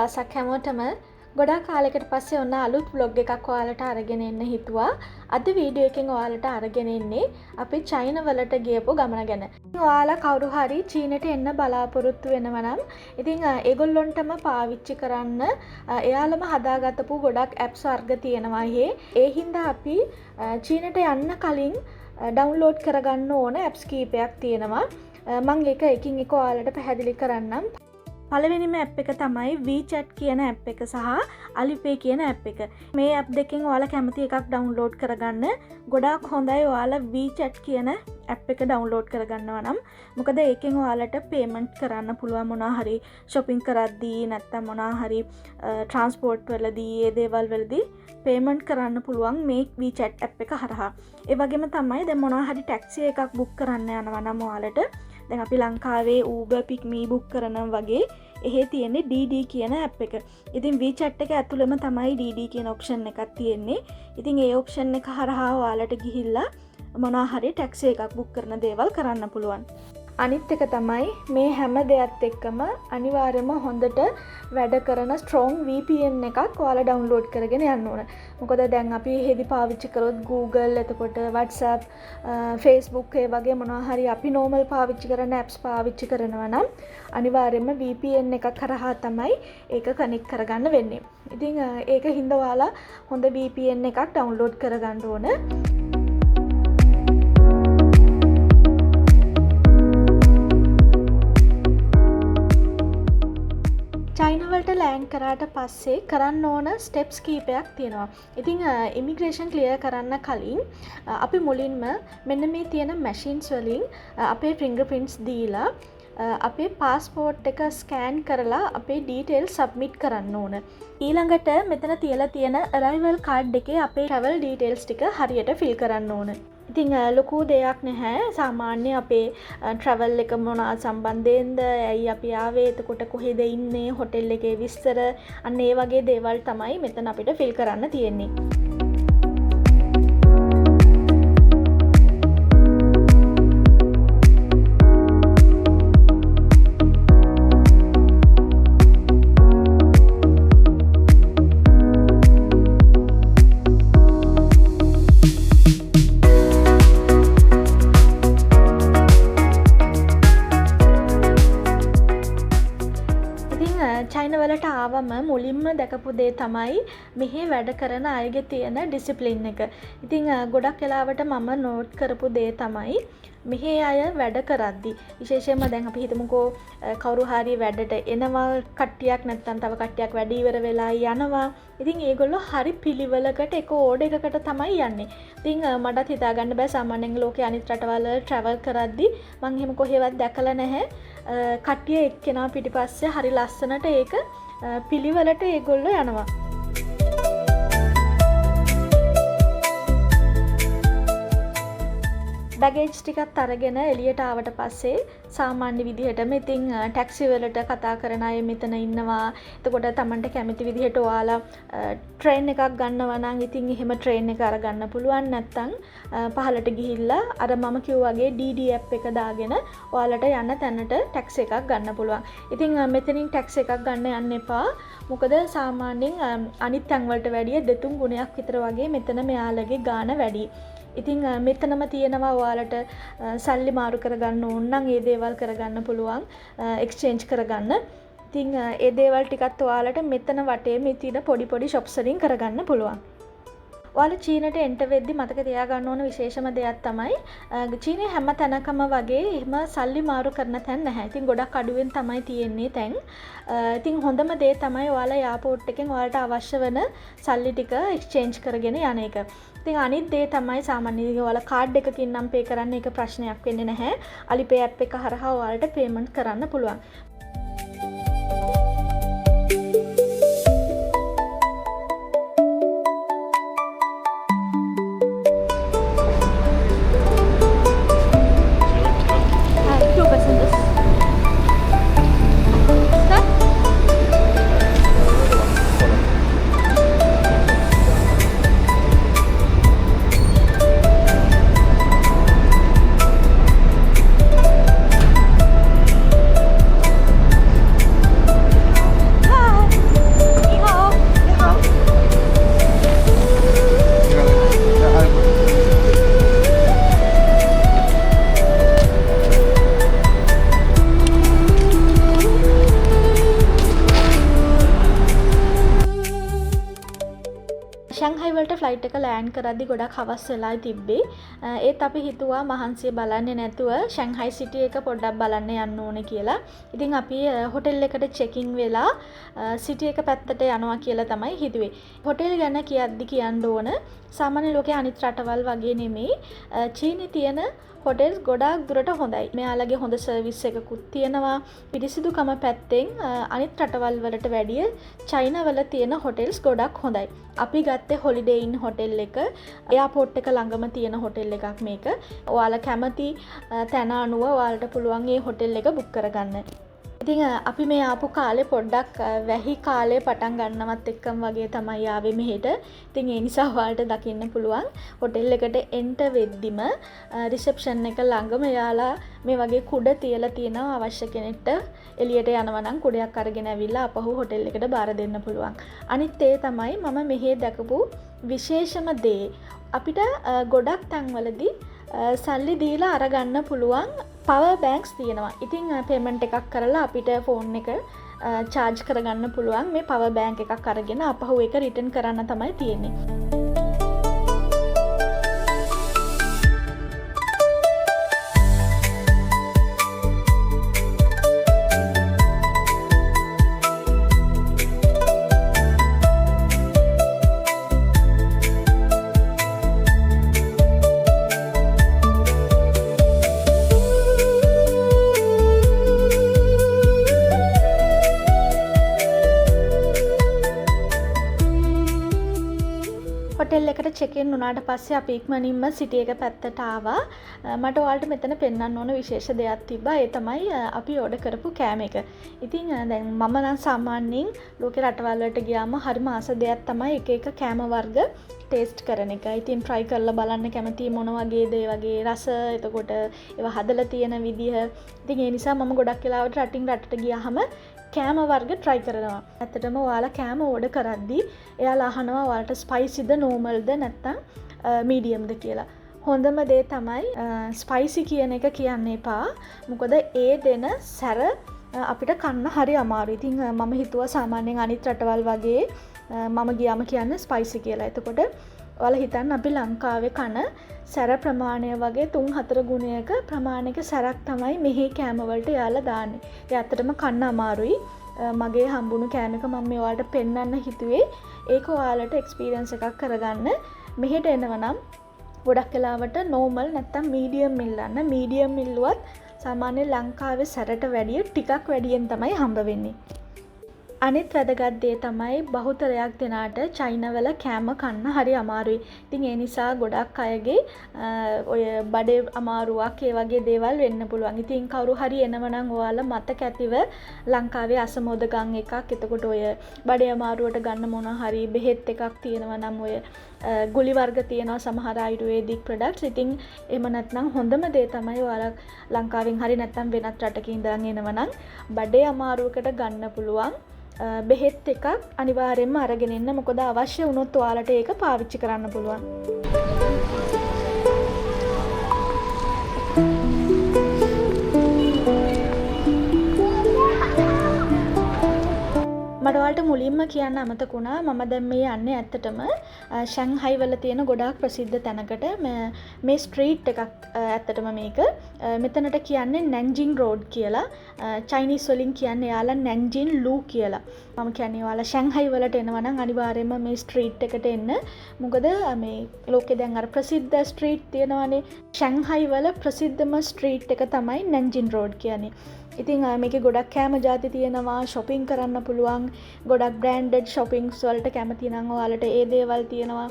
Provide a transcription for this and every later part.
දවසක් හැමෝටම ගොඩාක් කාලයකට පස්සේ ඔන්න අලුත් vlog එකක් ඔයාලට අරගෙන එන්න හිතුවා. අද වීඩියෝ එකෙන් ඔයාලට අරගෙන එන්නේ අපි චයින වලට ගියපු ගමන ගැන. ඔයාලා කවුරු හරි චීනට එන්න බලාපොරොත්තු වෙනවා නම් ඉතින් ඒගොල්ලොන්ටම පාවිච්චි කරන්න එයාලම හදාගත්තපු ගොඩක් apps වර්ග තියෙනවා. ඒ හින්දා අපි චීනට යන්න කලින් ඩවුන්ලෝඩ් කරගන්න ඕන apps කීපයක් තියෙනවා. මම එක එකින් එක ඔයාලට පැහැදිලි කරන්නම්. පළවෙනිම ඇප් එක තමයි WeChat කියන ඇප් එක සහ Alipay කියන ඇප් එක. මේ ඇප් දෙකෙන් ඔයාලා කැමති එකක් ඩවුන්ලෝඩ් කරගන්න. ගොඩාක් හොඳයි ඔයාලා WeChat කියන ඇප් එක ඩවුන්ලෝඩ් කරගන්නවා නම්. මොකද ඒකෙන් ඔයාලට පේමන්ට් කරන්න පුළුවන් මොනවා හරි shopping කරද්දී නැත්නම් මොනවා හරි transport වලදී ඒ දේවල් වලදී පේමන්ට් කරන්න පුළුවන් මේ WeChat ඇප් එක හරහා. ඒ වගේම තමයි දැන් මොනවා හරි ටැක්සි එකක් බුක් කරන්න යනවා නම් ඔයාලට දැන් අපි ලංකාවේ Uber Pick Me බුක් කරනවා වගේ එහෙ තියෙන්නේ DD කියන ඇප් එක. ඉතින් WeChat එක ඇතුළෙම තමයි DD කියන ඔප්ෂන් එකක් තියෙන්නේ. ඉතින් ඒ ඔප්ෂන් එක හරහා ඔයාලට ගිහිල්ලා මොනවා හරි ටැක්සි එකක් බුක් කරන දේවල් කරන්න පුළුවන්. අනිත් එක තමයි මේ හැම දෙයත් එක්කම අනිවාර්යයෙන්ම හොඳට වැඩ කරන strong VPN එකක් ඔයාලා download කරගෙන යන්න ඕන. මොකද දැන් අපි හෙදි පාවිච්චි කරොත් Google එතකොට WhatsApp Facebook ඒ වගේ මොනවා හරි අපි normal පාවිච්චි කරන apps පාවිච්චි කරනවා නම් අනිවාර්යයෙන්ම VPN එකක් කරහා තමයි ඒක connect කරගන්න වෙන්නේ. ඉතින් ඒක හින්දා ඔයාලා හොඳ VPN එකක් download කරගන්න ඕන. චයිනා වලට ලෑන්ඩ් කරාට පස්සේ කරන්න ඕන ස්ටෙප්ස් කීපයක් තියෙනවා. ඉතින් ඉමිග්‍රේෂන් ක්ලියර් කරන්න කලින් අපි මුලින්ම මෙන්න මේ තියෙන මැෂින්ස් වලින් අපේ ෆින්ගර්ප්‍රින්ට්ස් දීලා අපේ පාස්පෝර්ට් එක ස්කෑන් කරලා අපේ ඩීටේල්ස් සබ්මිට් කරන්න ඕන. ඊළඟට මෙතන තියලා තියෙන අරයිවල් කාඩ් එකේ අපේ ට්‍රැවල් ඩීටේල්ස් ටික හරියට ෆිල් කරන්න ඕන. ඉතින් ලොකු දෙයක් නැහැ. සාමාන්‍ය අපේ ට්‍රැවල් එක මොනවා සම්බන්ධයෙන්ද, ඇයි අපි ආවේ, එතකොට කොහෙද ඉන්නේ, හොටෙල් එකේ විස්තර, අන්න ඒ වගේ දේවල් තමයි මෙතන අපිට ෆිල් කරන්න තියෙන්නේ. චයින වලට ආවම මුලින්ම දැකපු දේ තමයි මෙහි වැඩ කරන අයගේ තියෙන ඩිසිප්ලින් එක. ඉතින් ගොඩක් වෙලාවට මම නෝට් කරපු දේ තමයි මෙහි අය වැඩ කරද්දි විශේෂයෙන්ම දැන් අපි හිතමුකෝ කවුරු හරි වැඩට එනවා කට්ටියක් නැත්නම් තව කට්ටියක් වැඩ ඉවර වෙලා යනවා. ඉතින් ඒගොල්ලෝ හරි පිළිවෙලකට එක ඕඩර් එකකට තමයි යන්නේ. ඉතින් මටත් හිතා ගන්න බෑ සාමාන්‍යයෙන් ලෝකේ අනිත් රටවල ට්‍රැවල් කරද්දි මං එහෙම කොහෙවත් දැකලා නැහැ. කට්ටිය එක්කෙනා පිටිපස්සේ හරි ලස්සනට ඒක පිළිවෙලට ඒගොල්ලෝ යනවා. බැගේජ් ටිකත් අරගෙන එළියට ආවට පස්සේ සාමාන්‍ය විදිහටම ඉතින් ටැක්සි වලට කතා කරන අය මෙතන ඉන්නවා. එතකොට Tamanට කැමති විදිහට ඔයාලා ට්‍රේන් එකක් ගන්නවා නම් ඉතින් එහෙම ට්‍රේන් එක අරගන්න පුළුවන්. නැත්නම් පහලට ගිහිල්ලා අර මම කිව්වා වගේ DD app එක දාගෙන ඔයාලට යන්න තැනට ටැක්සි එකක් ගන්න පුළුවන්. ඉතින් මෙතනින් ටැක්සි එකක් ගන්න යන්න එපා. මොකද සාමාන්‍යයෙන් අනිත් තැන් වලට වැඩිය 2-3 ගුණයක් විතර වගේ මෙතන මෙයාලගේ ගාණ වැඩි. ඉතින් මෙතනම තියෙනවා ඔයාලට සල්ලි මාරු කරගන්න ඕන නම් ඒ දේවල් කරගන්න පුළුවන්, එක්ස්චේන්ජ් කරගන්න. ඉතින් ඒ දේවල් ටිකත් ඔයාලට මෙතන වටේ මේ තියෙන පොඩි පොඩි shops වලින් කරගන්න පුළුවන්. ඔයාලා චීනට එන්ටර් වෙද්දි මතක තියාගන්න ඕන විශේෂම දෙයක් තමයි චීනයේ හැම තැනකම වගේ එහෙම සල්ලි මාරු කරන තැන් නැහැ. ඉතින් ගොඩක් අඩුවෙන් තමයි තියෙන්නේ තැන්. ඉතින් හොඳම දේ තමයි ඔයාලා එයාපෝට් එකෙන් ඔයාලට අවශ්‍ය වෙන සල්ලි ටික එක්ස්චේන්ජ් කරගෙන යන එක. ඉතින් අනිත් දේ තමයි සාමාන්‍යයෙන් ඔයාලා කාඩ් එකකින් නම් පේ කරන්න ඒක ප්‍රශ්නයක් වෙන්නේ නැහැ. Alipay app එක හරහා ඔයාලට පේමන්ට් කරන්න පුළුවන්. ෆ්ලයිට් එක ලෑන්ඩ් කරද්දි ගොඩක් හවස් වෙලා තිබ්බේ. ඒත් අපි හිතුවා මහන්සිය බලන්නේ නැතුව ෂැන්හයි සිටි එක පොඩ්ඩක් බලන්න යන්න ඕනේ කියලා. ඉතින් අපි හොටෙල් එකට චෙකින් වෙලා සිටි එක පැත්තට යනවා කියලා තමයි හිතුවේ. හොටෙල් ගැන කියද්දි කියන්න ඕන සාමාන්‍ය ලෝකයේ අනිත් රටවල් වගේ නෙමෙයි. චීනි තියෙන හොටෙල්ස් ගොඩාක් දුරට හොඳයි. මෙයාලගේ හොඳ සර්විස් එකකුත් තියෙනවා. පිරිසිදුකම පැත්තෙන් අනිත් රටවල් වලට වැඩිය චයිනාවල තියෙන හොටෙල්ස් ගොඩක් හොඳයි. අපි ගත්තේ හොලිඩේ ඉන් හොටෙල් එක. එයාපෝට් එක ළඟම තියෙන හොටෙල් එකක් මේක. ඔයාලා කැමති තැන අනුව ඔයාලට පුළුවන් මේ හොටෙල් එක බුක් කරගන්න. ඉතින් අපි මේ ආපු කාලේ පොඩ්ඩක් වැහි කාලේ පටන් ගන්නවත් එක්කම වගේ තමයි ආවේ මෙහෙට. ඉතින් ඒ නිසා ඔයාලට දකින්න පුළුවන් හොටෙල් එකට එන්ටර් වෙද්දිම රිසෙප්ෂන් එක ළඟම එයාලා මේ වගේ කුඩ තියලා තියෙනවා. අවශ්‍ය කෙනෙක්ට එළියට යනවා නම් කුඩයක් අරගෙන ඇවිල්ලා අපහු හොටෙල් එකට බාර දෙන්න පුළුවන්. අනිත් ඒ තමයි මම මෙහෙ දැකපු විශේෂම දේ. අපිට ගොඩක් තැන්වලදී සල්ලි දීලා අරගන්න පුළුවන් පවර් බැංක්ස් තියෙනවා. ඉතින් පේමන්ට් එකක් කරලා අපිට ෆෝන් එක චාර්ජ් කරගන්න පුළුවන් මේ පවර් බැංක් එකක් අරගෙන අපහු ඒක රිටර්න් කරන්න තමයි තියෙන්නේ. හොටෙල් එකට චෙක් ඉන් වුණාට පස්සේ අපි ඉක්මනින්ම සිටි එක පැත්තට ආවා. මට ඔයාලට මෙතන පෙන්වන්න ඕන විශේෂ දෙයක් තිබ්බා. ඒ තමයි අපි ඕඩර් කරපු කෑම එක. ඉතින් දැන් මම නම් සාමාන්‍යයෙන් ලෝකේ රටවල් වලට ගියාම හරිම ආස දෙයක් තමයි එක එක කෑම වර්ග ටේස්ට් කරන එක. ඉතින් try කරලා බලන්න කැමති මොන වගේද ඒ වගේ රස, එතකොට ඒවා හදලා තියෙන විදිහ. ඉතින් ඒ නිසා මම ගොඩක් වෙලාවට රටින් රටට ගියාම කෑම වර්ග try කරනවා. ඇත්තටම ඔයාලා කෑම ඕඩර් කරද්දී එයාලා අහනවා ඔයාලට ස්පයිසිද නෝමල්ද නැත්නම් මීඩියම්ද කියලා. හොඳම දේ තමයි ස්පයිසි කියන එක කියන්න එපා. මොකද ඒ දෙන සැර අපිට කන්න හරි අමාරුයි. ඉතින් මම හිතුවා සාමාන්‍යයෙන් අනිත් රටවල් වගේ මම ගියාම කියන්නේ ස්පයිසි කියලා. එතකොට ඔයාලා හිතන්න අපි ලංකාවේ කන සැර ප්‍රමාණය වගේ 3-4 ගුණයක ප්‍රමාණික සැරක් තමයි මෙහි කෑම වලට යාලා දාන්නේ. ඒ ඇත්තටම කන්න අමාරුයි. මගේ හම්බුණු කෑම එක මම ඔයාලට පෙන්වන්න හිතුවේ. ඒක ඔයාලට එක්ස්පීරියන්ස් එකක් කරගන්න. මෙහෙට එනවනම් ගොඩක් වෙලාවට නෝමල් නැත්තම් මීඩියම් ඉල්ලන්න. මීඩියම් ඉල්ලුවත් සාමාන්‍ය ලංකාවේ සැරට වැඩිය ටිකක් වැඩියෙන් තමයි හම්බ වෙන්නේ. අනිත් වැදගත් දේ තමයි බහුතරයක් දෙනාට චයිනාවල කෑම කන්න හරි අමාරුයි. ඉතින් ඒ නිසා ගොඩක් අයගේ ඔය බඩේ අමාරුවක් ඒ වගේ දේවල් වෙන්න පුළුවන්. ඉතින් කවුරු හරි එනවනම් ඔයාලා මතක ඇතිව ලංකාවේ අසමෝදගම් එකක්, එතකොට ඔය බඩේ අමාරුවට ගන්න මොන හරි බෙහෙත් එකක් තියෙනවා නම් ඔය ගුලි වර්ග තියෙනවා සමහර ආයුර්වේදික් ප්‍රොඩක්ට්ස්. ඉතින් එහෙම නැත්නම් හොඳම දේ තමයි ඔයාලා ලංකාවෙන් හරි නැත්නම් වෙනත් රටක ඉඳන් එනවනම් බඩේ අමාරුවකට ගන්න පුළුවන් බෙහෙත් එකක් අනිවාර්යෙන්ම අරගෙන එන්න. මොකද අවශ්‍ය වුණොත් ඔයාලට ඒක පාවිච්චි කරන්න පුළුවන්. මට ඔයාලට මුලින්ම කියන්න අමතක වුණා මම දැන් මේ යන්නේ ඇත්තටම ෂැන්හයි වල තියෙන ගොඩාක් ප්‍රසිද්ධ තැනකට. මේ ස්ට්‍රීට් එකක් ඇත්තටම මේක. මෙතනට කියන්නේ නැන්ජින් රෝඩ් කියලා. චයිනීස් වලින් කියන්නේ යාලා නැන්ජින් ලූ කියලා. මම කියන්නේ ඔයාලා ෂැන්හයි වලට එනවා නම් අනිවාර්යයෙන්ම මේ ස්ට්‍රීට් එකට එන්න. මොකද මේ ලෝකේ දැන් අර ප්‍රසිද්ධ ස්ට්‍රීට් තියෙනවානේ. ෂැන්හයි වල ප්‍රසිද්ධම ස්ට්‍රීට් එක තමයි නැන්ජින් රෝඩ් කියන්නේ. ඉතින් මේකේ ගොඩක් කෑම ಜಾති තියෙනවා, shopping කරන්න පුළුවන්. ගොඩක් branded shoppings වලට කැමති නම් ඔයාලට ඒ දේවල් තියෙනවා.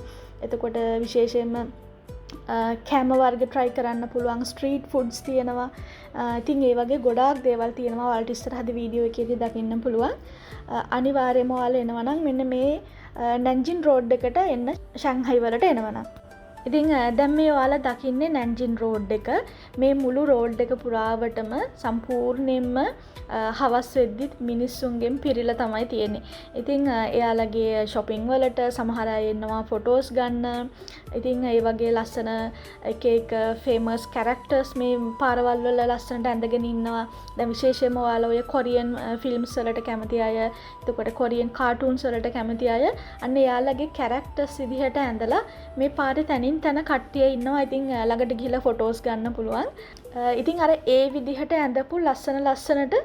එතකොට විශේෂයෙන්ම කෑම වර්ග try කරන්න පුළුවන්. street foods තියෙනවා. ඉතින් ඒ වගේ ගොඩාක් දේවල් තියෙනවා. ඔයාලට ඉස්සරහදී වීඩියෝ එකේදී දකින්න පුළුවන්. අනිවාර්යයෙන්ම ඔයාලා එනවා නම් මෙන්න මේ නැන්ජින් රෝඩ් එකට එන්න ෂැන්හයි වලට එනවා නම්. ඉතින් දැන් මේ ඔයාලා දකින්නේ නැන්ජින් රෝඩ් එක. මේ මුළු රෝඩ් එක පුරාවටම සම්පූර්ණයෙන්ම හවස් වෙද්දිත් මිනිස්සුන්ගෙන් පිරීලා තමයි තියෙන්නේ. ඉතින් එයාලගේ shopping වලට සමහර අය එනවා ෆොටෝස් ගන්න. ඉතින් ඒ වගේ ලස්සන එක එක famous characters මේ පාරවල් වල ලස්සනට ඇඳගෙන ඉන්නවා. දැන් විශේෂයෙන්ම ඔයාලා ඔය කොරියන් ෆිල්ම්ස් වලට කැමති අය, එතකොට කොරියන් කාටූන්ස් වලට කැමති අය අන්න එයාලගේ characters විදිහට ඇඳලා මේ පාරේ තනින් තන කට්ටිය ඉන්නවා. ඉතින් ළඟට ගිහලා ෆොටෝස් ගන්න පුළුවන්. ඉතින් අර ඒ විදිහට ඇඳපු ලස්සනට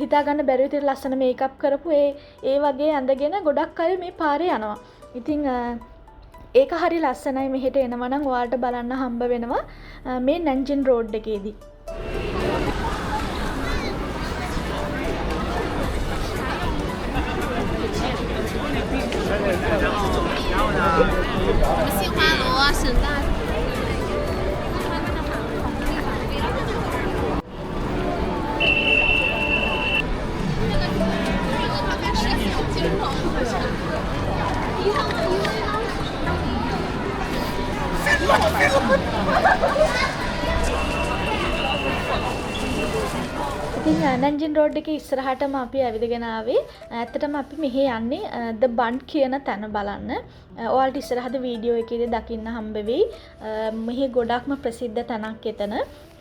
හිතා ගන්න බැරි විදිහට ලස්සන මේකප් කරපු ඒ වගේ ඇඳගෙන ගොඩක් අය මේ පාරේ යනවා. ඉතින් ඒක හරි ලස්සනයි. මෙහෙට එනවා නම් ඔයාලට බලන්න හම්බ වෙනවා මේ නැන්ජින් රෝඩ් එකේදී. ඉතින් නැන්ජින් රෝඩ් එකේ ඉස්සරහටම අපි ඇවිදගෙන ආවේ. ඇත්තටම අපි මෙහි යන්නේ ද බන්ඩ් කියන තැන බලන්න. ඔයාලට ඉස්සරහද වීඩියෝ එකේදී දකින්න හම්බ වෙයි. මෙහි ගොඩක්ම ප්‍රසිද්ධ තැනක් එතන.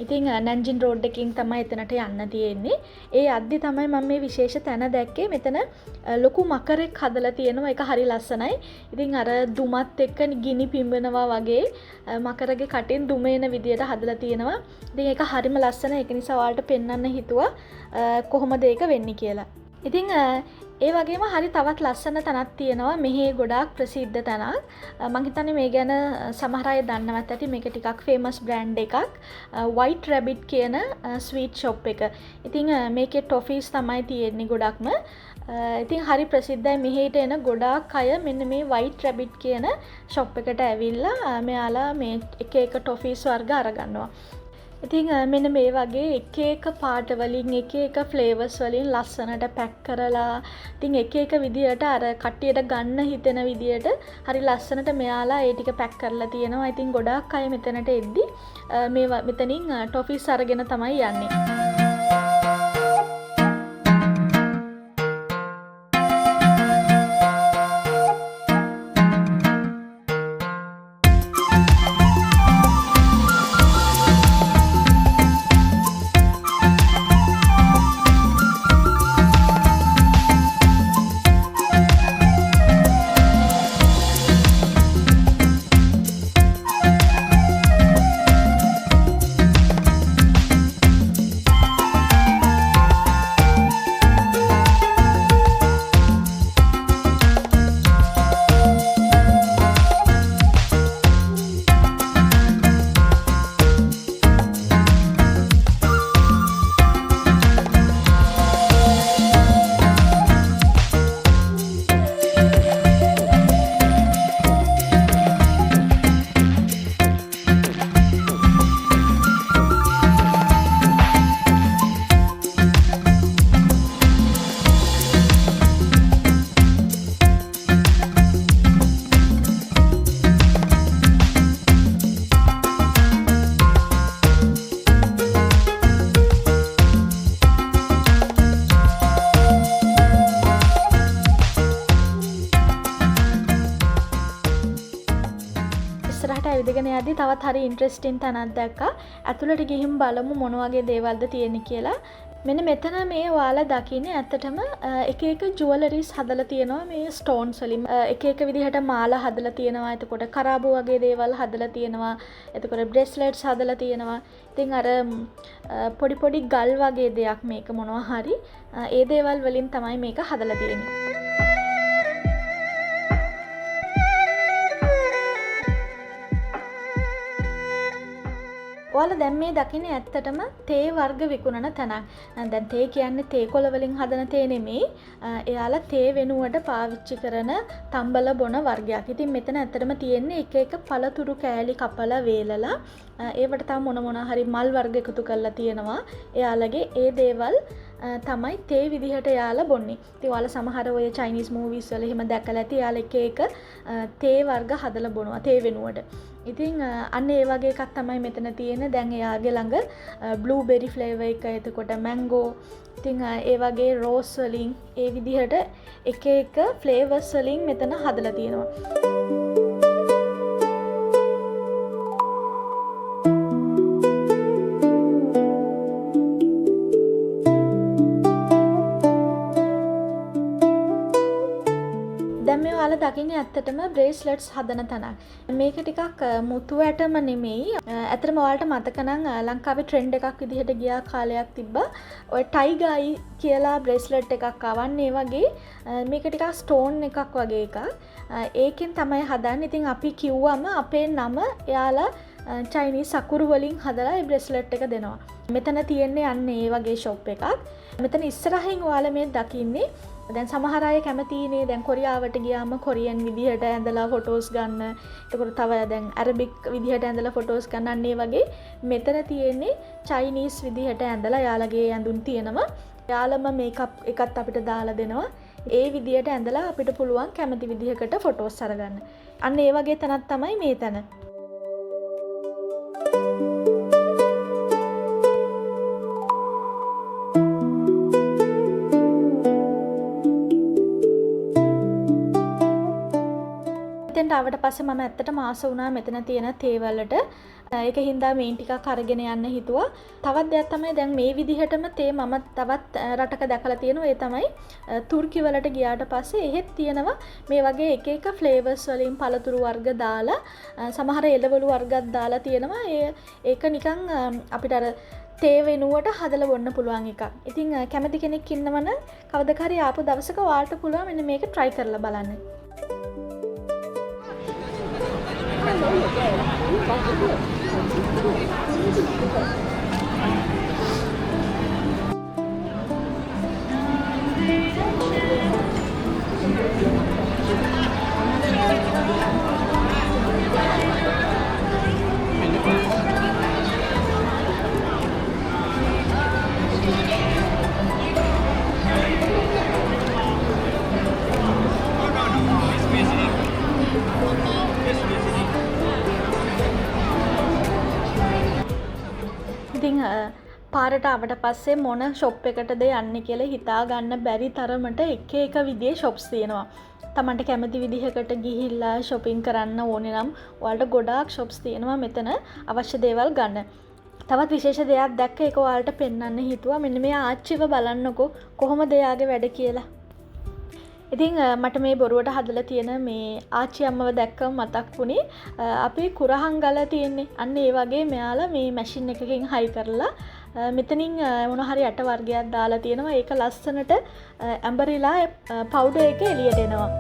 ඉතින් නැන්ජින් රෝඩ් එකකින් තමයි එතනට යන්න තියෙන්නේ. ඒ අද්දි තමයි මම මේ විශේෂ තැන දැක්කේ. මෙතන ලොකු මකරෙක් හදලා තියෙනවා. ඒක හරි ලස්සනයි. ඉතින් අර දුමත් එක්ක ගිනි පිඹනවා වගේ මකරගේ කටින් දුම එන විදියට හදලා තියෙනවා. ඉතින් ඒක හරිම ලස්සනයි. ඒක නිසා ඔයාලට පෙන්වන්න හිතුවා කොහොමද ඒක වෙන්නේ කියලා. ඉතින් ඒ වගේම හරි තවත් ලස්සන තැනක් තියෙනවා. මෙහි ගොඩාක් ප්‍රසිද්ධ තැනක්. මම හිතන්නේ මේ ගැන සමහර අය දන්නවත් ඇති. මේක ටිකක් famous brand එකක්. White Rabbit කියන sweet shop එක. ඉතින් මේකේ toffees තමයි තියෙන්නේ ගොඩක්ම. ඉතින් හරි ප්‍රසිද්ධයි. මෙහෙට එන ගොඩාක් අය මෙන්න මේ White Rabbit කියන shop එකට ඇවිල්ලා මෙයාලා මේ එක එක toffees වර්ග අරගන්නවා. ඉතින් මෙන්න මේ වගේ එක එක පාට වලින් එක එක ෆ්ලේවර්ස් වලින් ලස්සනට පැක් කරලා ඉතින් එක එක විදියට අර කට්ටියට ගන්න හිතෙන විදියට හරි ලස්සනට මෙයාලා ඒ ටික පැක් කරලා තියෙනවා. ඉතින් ගොඩාක් අය මෙතනට එද්දි මෙතනින් ටොෆිස් අරගෙන තමයි යන්නේ. ඇවිදගෙන යද්දි තවත් හරි ඉන්ට්‍රෙස්ටිං තැනක් දැක්කා. ඇතුළට ගිහින් බලමු මොන වගේ දේවල්ද තියෙන්නේ කියලා. මෙන්න මෙතන මේ ඔයාලා දකින්නේ ඇත්තටම එක එක ජුවලරිස් හදලා තියෙනවා මේ ස්ටෝන්ස් වලින්. එක එක විදිහට මාලා හදලා තියෙනවා. එතකොට කරාබු වගේ දේවල් හදලා තියෙනවා. එතකොට බ්‍රේස්ලට්ස් හදලා තියෙනවා. ඉතින් අර පොඩි පොඩි ගල් වගේ දෙයක් මේක මොනවා හරි ඒ දේවල් වලින් තමයි මේක හදලා තියෙන්නේ. ඔයාලා දැන් මේ දකින්නේ ඇත්තටම තේ වර්ග විකුණන තැනක්. දැන් තේ කියන්නේ තේ කොළ වලින් හදන තේ නෙමෙයි. එයාලා තේ වෙනුවට පාවිච්චි කරන තම්බල බොන වර්ගයක්. ඉතින් මෙතන ඇත්තටම තියෙන්නේ එක එක පළතුරු කෑලි කපලා වේලලා ඒවට තව මොන හරි මල් වර්ග එකතු කරලා තියෙනවා. එයාලගේ ඒ දේවල් තමයි තේ විදිහට යාලා බොන්නේ. ඉතින් ඔයාලා සමහර ඔය චයිනීස් මූවිස් වල එහෙම දැකලා ඇති. යාලා එක එක තේ වර්ග හදලා බොනවා තේ වෙනුවට. ඉතින් අන්න ඒ වගේ එකක් තමයි මෙතන තියෙන. දැන් එයාගේ ළඟ බ්ලූබෙරි ෆ්ලේවර් එක, එතකොට මැංගෝ, ඉතින් ඒ වගේ රෝස් වලින් ඒ විදිහට එක එක ෆ්ලේවර්ස් වලින් මෙතන හදලා තියෙනවා. දැන් මේ ඔයාලා දකින්නේ ඇත්තටම බ්‍රේස්ලට්ස් හදන තැනක්. මේක ටිකක් මුතු ඇටම නෙමෙයි. ඇත්තටම ඔයාලට මතක නම් ලංකාවේ ට්‍රෙන්ඩ් එකක් විදිහට ගියා කාලයක් තිබ්බා. ඔය ටයිගායි කියලා බ්‍රේස්ලට් එකක් ආවන්නේ වගේ මේක ටිකක් ස්ටෝන් එකක් වගේ එකක්. ඒකෙන් තමයි හදන්නේ. ඉතින් අපි කිව්වම අපේ නම එයාලා චයිනීස් අකුරු වලින් හදලා ඒ බ්‍රේස්ලට් එක දෙනවා. මෙතන තියෙන්නේ අන්න ඒ වගේ ෂොප් එකක්. මෙතන ඉස්සරහින් ඔයාලා මේ දකින්නේ දැන් සමහර අය කැමතිනේ දැන් කොරියාවට ගියාම කොරියන් විදිහට ඇඳලා ෆොටෝස් ගන්න. එතකොට තව දැන් ඇරබික් විදිහට ඇඳලා ෆොටෝස් ගන්න ඒ වගේ මෙතන තියෙන්නේ චයිනීස් විදිහට ඇඳලා යාළගේ ඇඳුම් තියෙනවා. යාළම මේකප් එකත් අපිට දාලා දෙනවා. ඒ විදිහට ඇඳලා අපිට පුළුවන් කැමති විදිහකට ෆොටෝස් අරගන්න. අන්න ඒ වගේ තැනක් තමයි මේ තැන. ආවට පස්සේ මම ඇත්තටම ආස වුණා මෙතන තියෙන තේ වලට. ඒක හින්දා මේන් ටිකක් අරගෙන යන්න හිතුවා. තවත් දෙයක් තමයි දැන් මේ විදිහටම තේ මම තවත් රටක දැකලා තියෙනවා. ඒ තමයි තුර්කි වලට ගියාට පස්සේ එහෙත් තියෙනවා මේ වගේ එක එක ෆ්ලේවර්ස් වලින් පළතුරු වර්ග දාලා සමහර එළවලු වර්ගත් දාලා තියෙනවා. ඒක නිකන් අපිට අර තේ වෙනුවට හදලා බොන්න පුළුවන් එකක්. ඉතින් කැමති කෙනෙක් ඉන්නවනම් කවදා හරි ආපු දවසක ඔයාලට පුළුවන් මෙන්න මේක try කරලා බලන්න. ඉතින් පාරට ආවට පස්සේ මොන ෂොප් එකටද යන්නේ කියලා හිතා ගන්න බැරි තරමට එක එක විදිහේ ෂොප්ස් තියෙනවා. තමන්ට කැමති විදිහකට ගිහිල්ලා shopping කරන්න ඕනේ නම් ඔයාලට ගොඩාක් shops තියෙනවා මෙතන අවශ්‍ය දේවල් ගන්න. තවත් විශේෂ දෙයක් දැක්ක ඒක ඔයාලට පෙන්වන්න හිතුවා. මෙන්න මේ ආච්චිව බලන්නකෝ කොහොමද එයාගේ වැඩ කියලා. ඉතින් මට මේ බොරුවට හදලා තියෙන මේ ආච්චි අම්මව දැක්කම මතක් වුණේ අපේ කුරහන් ගල තියෙන්නේ. අන්න ඒ වගේ මෙයාලා මේ මැෂින් එකකින් හයි කරලා මෙතනින් මොන හරි අට වර්ගයක් දාලා තියෙනවා. ඒක ලස්සනට ඇඹරිලා පවුඩර් එක එළියට එනවා.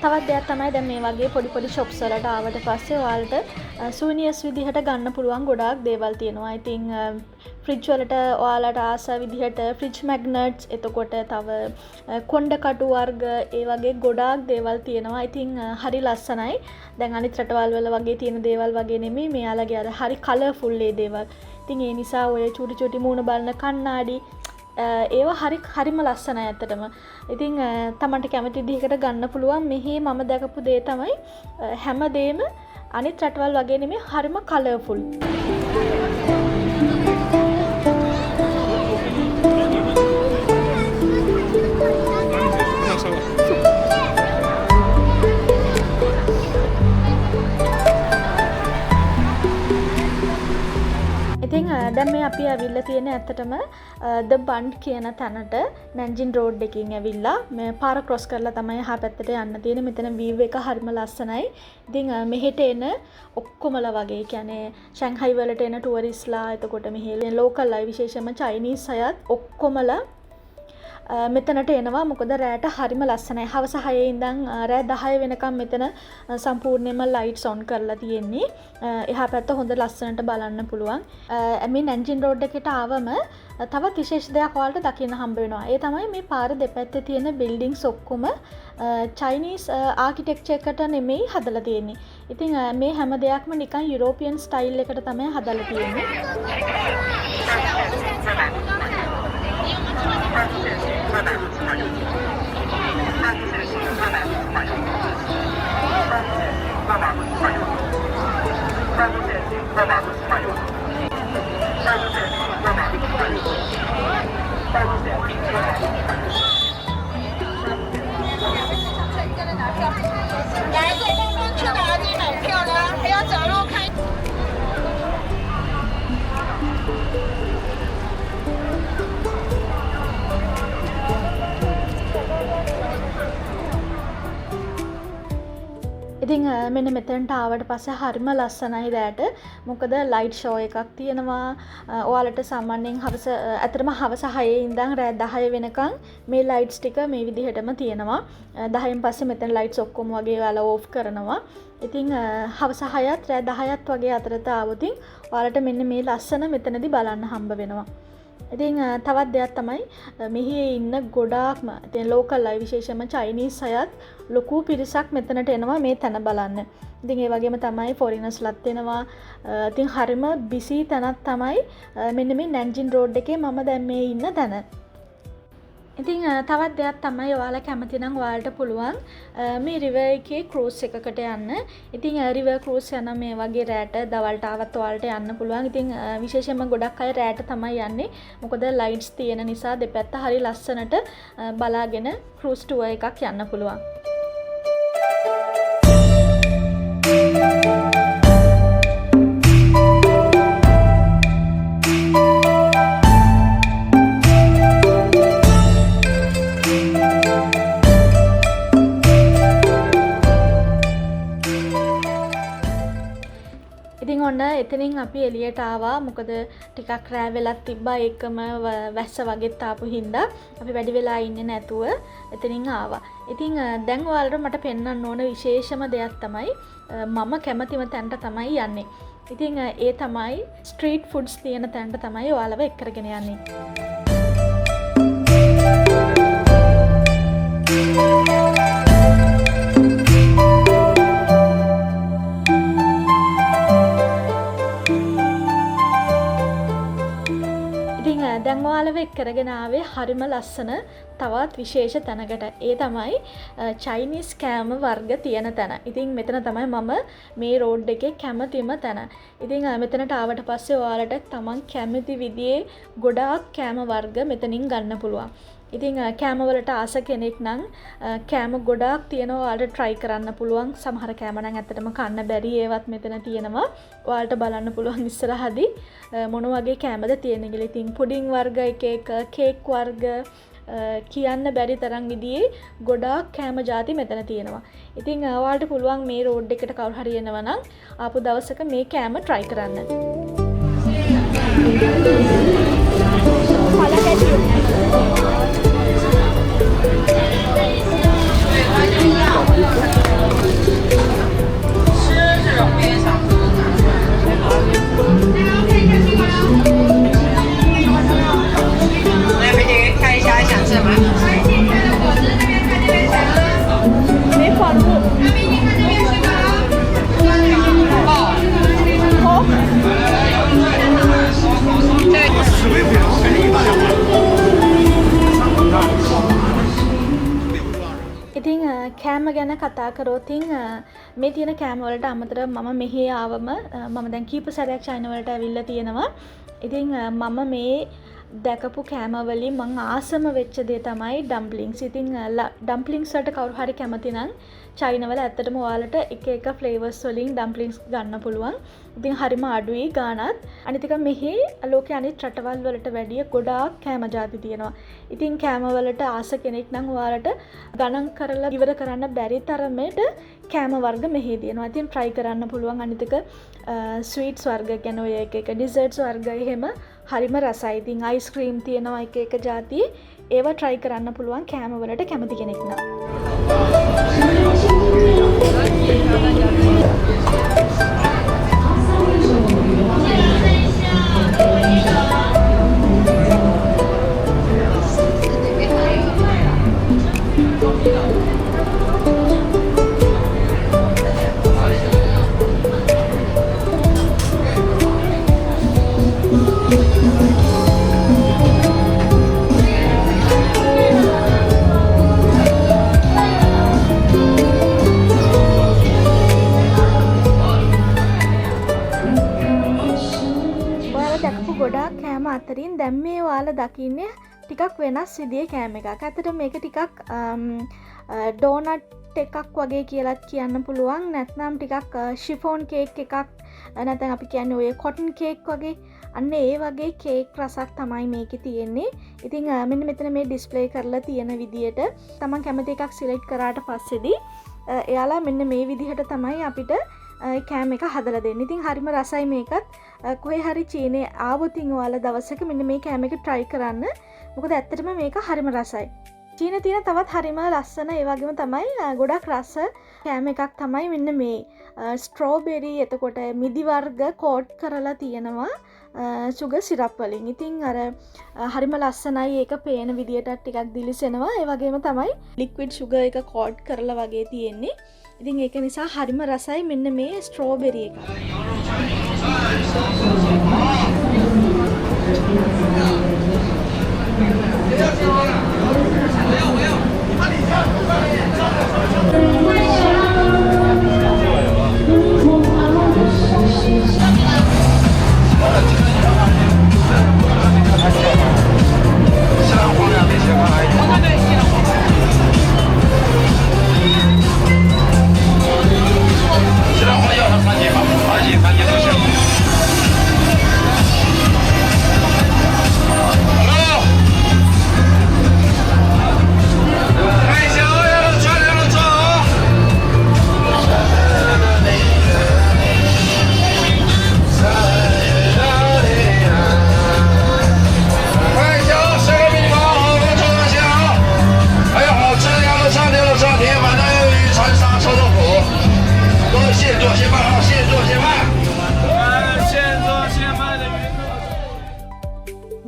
තවත් දෙයක් තමයි දැන් මේ වගේ පොඩි පොඩි shops වලට ආවට පස්සේ ඔයාලට souvenirs විදිහට ගන්න පුළුවන් ගොඩාක් දේවල් තියෙනවා. ඉතින් ෆ්‍රිජ් වලට ඔයාලට ආස විදිහට ෆ්‍රිජ් මැග්නට්ස්, එතකොට තව කොණ්ඩ කටු වර්ග, ඒ වගේ ගොඩාක් දේවල් තියෙනවා. ඉතින් හරි ලස්සනයි. දැන් අනිත් රටවල් වල වගේ තියෙන දේවල් වගේ නෙමෙයි මෙයාලගේ අර හරි කලර්ෆුල් ඒ දේවල්. ඉතින් ඒ නිසා ඔය චූටි චූටි මූණ බලන කණ්ණාඩි ඒවා හරිම ලස්සනයි ඇත්තටම. ඉතින් තමන්ට කැමති විදිහකට ගන්න පුළුවන්. මෙහි මම දැකපු දේ තමයි හැමදේම අනිත් රටවල් වගේ නෙමෙයි හරිම කලර්ෆුල්. ඉතින් දැන් මේ අපි ඇවිල්ලා තියෙන ඇත්තටම ද බන්ඩ් කියන තැනට නැන්ජින් රෝඩ් එකකින් ඇවිල්ලා මේ පාර ක්‍රොස් කරලා තමයි එහා පැත්තට යන්න තියෙන්නේ. මෙතන වීව් එක හරිම ලස්සනයි. ඉතින් මෙහෙට එන ඔක්කොමලා වගේ කියන්නේ ෂැන්හයි වලට එන ටුවරිස්ලා, එතකොට මෙහෙ ලෝකල් අය විශේෂයෙන්ම චයිනීස් අයත් ඔක්කොමලා මෙතනට එනවා. මොකද රෑට හරිම ලස්සනයි. හවස 6 ඉඳන් රෑ 10 වෙනකම් මෙතන සම්පූර්ණයෙන්ම ලයිට්ස් ඔන් කරලා තියෙන්නේ. එහා පැත්ත හොඳ ලස්සනට බලන්න පුළුවන්. මේ නැන්ජින් රෝඩ් එකට ආවම තවත් විශේෂ දෙයක් ඔයාලට දකින්න හම්බ වෙනවා. ඒ තමයි මේ පාර දෙපැත්තේ තියෙන බිල්ඩින්ග්ස් ඔක්කොම චයිනීස් ආකිටෙක්චර් එකට නෙමෙයි හදලා තියෙන්නේ. ඉතින් මේ හැම දෙයක්ම නිකන් යුරෝපියන් ස්ටයිල් එකට තමයි හදලා තියෙන්නේ. ඉතින් මෙන්න මෙතනට ආවට පස්සේ හරිම ලස්සනයි රෑට. මොකද ලයිට් ෂෝ එකක් තියෙනවා. ඔයාලට සාමාන්‍යයෙන් ඇත්තටම හවස 6 ඉඳන් රෑ 10 වෙනකන් මේ ලයිට්ස් ටික මේ විදිහටම තියෙනවා. 10න් පස්සේ මෙතන ලයිට්ස් ඔක්කොම වගේ ඔයාලා ඕෆ් කරනවා. ඉතින් හවස 6ත් රෑ 10ත් වගේ අතරට ආවොතින් ඔයාලට මෙන්න මේ ලස්සන මෙතනදී බලන්න හම්බ වෙනවා. ඉතින් තවත් දෙයක් තමයි මෙහි ඉන්න ගොඩාක්ම ඉතින් ලෝකල් අය විශේෂයෙන්ම චයිනීස් අයත් ලොකු පිරිසක් මෙතනට එනවා මේ තැන බලන්න. ඉතින් ඒ වගේම තමයි ෆොරිනර්ස්ලත් එනවා. ඉතින් හරිම බිසි තැනක් තමයි මෙන්න මේ නැන්ජින් රෝඩ් එකේ මම දැන් මේ ඉන්න තැන. ඉතින් තවත් දෙයක් තමයි ඔයාලා කැමති නම් ඔයාලට පුළුවන් මේ රිවර් එකේ ක්‍රූස් එකකට යන්න. ඉතින් රිවර් ක්‍රූස් යන මේ වගේ රෑට දවල්ට ආවත් ඔයාලට යන්න පුළුවන්. ඉතින් විශේෂයෙන්ම ගොඩක් අය රෑට තමයි යන්නේ. මොකද ලයිට්ස් තියෙන නිසා දෙපැත්ත හරි ලස්සනට බලාගෙන ක්‍රූස් ටුවර් එකක් යන්න පුළුවන්. ඉතින් ඔන්න එතනින් අපි එළියට ආවා. මොකද ටිකක් රෑ වෙලක් තිබ්බා. ඒකම වැස්ස වගේත් ආපු හින්දා අපි වැඩි වෙලා ඉන්නේ නැතුව එතනින් ආවා. ඉතින් දැන් ඔයාලට මට පෙන්වන්න ඕන විශේෂම දෙයක් තමයි මම කැමතිම තැනට තමයි යන්නේ. ඉතින් ඒ තමයි ස්ට්‍රීට් ෆුඩ්ස් තියෙන තැනට තමයි ඔයාලව එක්කරගෙන යන්නේ. දැන් ඔයාලව එක්කරගෙන ආවේ හරිම ලස්සන තවත් විශේෂ තැනකට. ඒ තමයි චයිනීස් කෑම වර්ග තියෙන තැන. ඉතින් මෙතන තමයි මම මේ රෝඩ් එකේ කැමතිම තැන. ඉතින් මෙතනට ආවට පස්සේ ඔයාලට තමන් කැමති විදිහේ ගොඩාක් කෑම වර්ග මෙතනින් ගන්න පුළුවන්. ඉතින් කෑම වලට ආස කෙනෙක් නම් කෑම ගොඩාක් තියෙනවා. ඔයාලට try කරන්න පුළුවන්. සමහර කෑම නම් ඇත්තටම කන්න බැරි ඒවත් මෙතන තියෙනවා. ඔයාලට බලන්න පුළුවන් ඉස්සරහදී මොන වගේ කෑමද තියෙන්නේ කියලා. ඉතින් පුඩින් වර්ග එක එක කේක් වර්ග කියන්න බැරි තරම් විදිහේ ගොඩාක් කෑම ಜಾති මෙතන තියෙනවා. ඉතින් ඔයාලට පුළුවන් මේ රෝඩ් එකට කවුරු හරි එනවා නම් ආපු දවසක මේ කෑම try කරන්න. ඉතින් කෑම ගැන කතා කරොතින් මේ තියෙන කෑම වලට අමතරව මම මෙහි ආවම මම දැන් කීප සැරයක් චයිනා වලට ඇවිල්ලා තියෙනවා. ඉතින් මම මේ දැකපු කෑම වලින් මං ආසම වෙච්ච දේ තමයි ඩම්ප්ලින්ග්ස්. ඉතින් ඩම්ප්ලින්ග්ස් වලට කවුරු හරි කැමති නම් චයින වල ඇත්තටම ඔයාලට එක එක ෆ්ලේවර්ස් වලින් ඩම්ප්ලින්ග්ස් ගන්න පුළුවන්. ඉතින් හරිම අඩුයි ගානත්. අනිත් එක මෙහි ලෝකයේ අනිත් රටවල් වලට වැඩිය ගොඩාක් කෑම ಜಾති තියෙනවා. ඉතින් කෑම වලට ආස කෙනෙක් නම් ඔයාලට ගණන් කරලා ඉවර කරන්න බැරි තරමට කෑම වර්ග මෙහි තියෙනවා. ඉතින් try කරන්න පුළුවන්. අනිත් එක ස්වීට්ස් වර්ග කියන්නේ ඔය එක එක ඩිසර්ට්ස් වර්ග එහෙම හරිම රසයි. ඉතින් අයිස්ක්‍රීම් තියෙනවා එක එක ಜಾති. ඒවා try කරන්න පුළුවන් කෑම වලට කැමති කෙනෙක් නම්. ගොඩාක් කෑම අතරින් දැන් මේ ඔයාලා දකින්නේ ටිකක් වෙනස් විදිහේ කෑම එකක්. ඇත්තට මේක ටිකක් ඩෝනට් එකක් වගේ කියලාත් කියන්න පුළුවන්. නැත්නම් ටිකක් ෂිෆෝන් කේක් එකක් නැත්නම් අපි කියන්නේ ඔය කොටන් කේක් වගේ අන්න ඒ වගේ කේක් රසක් තමයි මේකේ තියෙන්නේ. ඉතින් මෙන්න මෙතන මේ ඩිස්ප්ලේ කරලා තියෙන විදිහට තමන් කැමති එකක් සිලෙක්ට් කරාට පස්සේදී එයාලා මෙන්න මේ විදිහට තමයි අපිට කෑම එක හදලා දෙන්නේ. ඉතින් හරිම රසයි මේකත්. කොහේ හරි චීනේ ආවොතින් ඔයාලා දවසක මෙන්න මේ කෑම එක try කරන්න. මොකද ඇත්තටම මේක හරිම රසයි. චීනේ තියෙන තවත් හරිම ලස්සන ඒ වගේම තමයි ගොඩක් රස කෑම එකක් තමයි මෙන්න මේ ස්ට්‍රෝබෙරි එතකොට මිදි වර්ග කෝට් කරලා තියෙනවා සුගර් සිරප් වලින්. ඉතින් අර හරිම ලස්සනයි ඒක පේන විදියට ටිකක් දිලිසෙනවා. ඒ වගේම තමයි ලික්විඩ් සුගර් එක කෝට් කරලා වගේ තියෙන්නේ. ඉතින් ඒක නිසා හරිම රසයි මෙන්න මේ ස්ට්‍රෝබෙරි එක.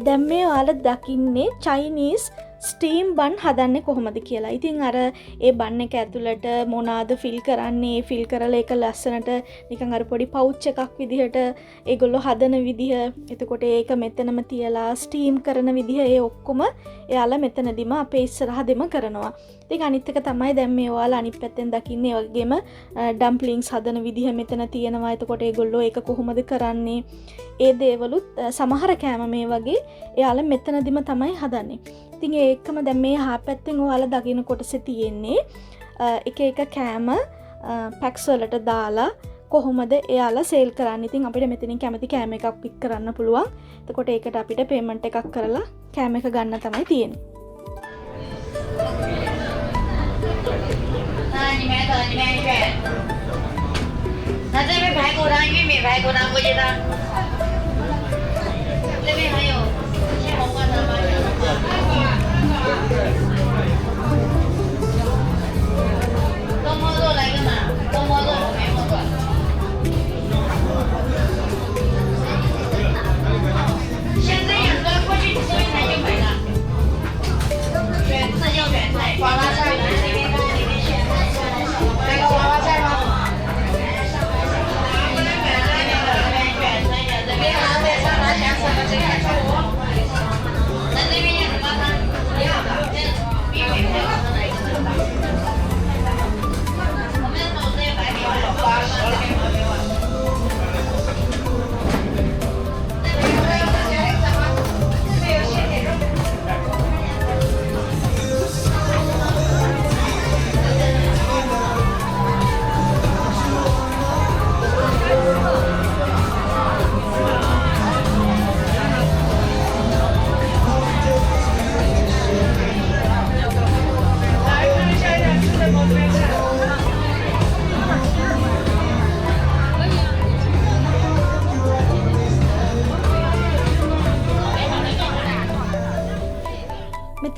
දැන් මේ ඔයාලා දකින්නේ චයිනීස් ස්ටීම් බන් හදන්නේ කොහොමද කියලා. ඉතින් අර ඒ බන් එක ඇතුළට මොනවාද ෆිල් කරන්නේ, ෆිල් කරලා ඒක ලස්සනට නිකන් අර පොඩි පවුච් එකක් විදිහට ඒගොල්ලෝ හදන විදිහ, එතකොට ඒක මෙතනම තියලා ස්ටීම් කරන විදිහ ඒ ඔක්කොම එයාලා මෙතනදිම අපේ ඉස්සරහදෙම කරනවා. ඉතින් අනිත් එක තමයි දැන් මේ ඔයාලා අනිත් පැත්තෙන් දකින්නේ ඒ වගේම ඩම්ප්ලින්ග්ස් හදන විදිහ මෙතන තියෙනවා. එතකොට ඒගොල්ලෝ ඒක කොහොමද කරන්නේ? ඒ දේවලුත් සමහර කෑම මේ වගේ එයාලා මෙතනදිම තමයි හදන්නේ. ඉතින් ඒකම දැන් මේ හා පැත්තෙන් ඔයාලා දකින්න කොටසේ තියෙන්නේ එක එක කෑම පැක්ස් වලට දාලා කොහොමද එයාලා සේල් කරන්නේ. ඉතින් අපිට මෙතනින් කැමති කෑම එකක් පික් කරන්න පුළුවන්. එතකොට ඒකට අපිට පේමන්ට් එකක් කරලා කෑම එක ගන්න තමයි තියෙන්නේ. 那这边排骨汤、玉米排骨汤不知道。这边还有鲜黄瓜汤吗？多摸肉来个嘛？多摸肉我没摸过。像这样子过去收银台就没了。选这叫选菜，娃娃菜来这边看里面选菜下来小娃娃。那个娃娃菜吗？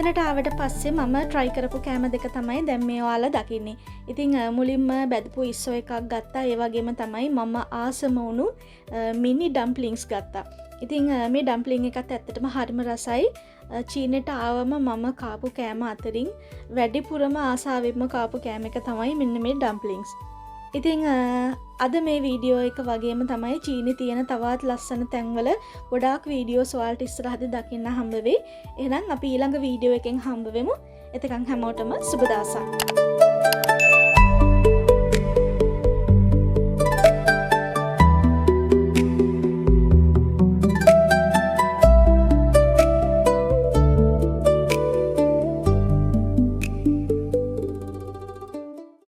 මෙතනට ආවට පස්සේ මම try කරපු කෑම දෙක තමයි දැන් මේ ඔයාලා දකින්නේ. ඉතින් මුලින්ම බැදපු ඉස්සෝ එකක් ගත්තා. ඒ වගේම තමයි මම ආසම වුණු මිනි ඩම්ප්ලින්ග්ස් ගත්තා. ඉතින් මේ ඩම්ප්ලින් එකත් ඇත්තටම හරිම රසයි. චීනෙට ආවම මම කාපු කෑම අතරින් වැඩිපුරම ආසාවෙන්ම කාපු කෑම එක තමයි මෙන්න මේ ඩම්ප්ලින්ග්ස්. ඉතින් අද මේ වීඩියෝ එක වගේම තමයි චීනි තියෙන තවත් ලස්සන තැන්වල ගොඩාක් වීඩියෝස් ඔයාලට ඉස්සරහදී දකින්න හම්බ වෙයි. එහෙනම් අපි ඊළඟ වීඩියෝ එකෙන් හම්බ වෙමු. එතකන් හැමෝටම සුබ දවසක්.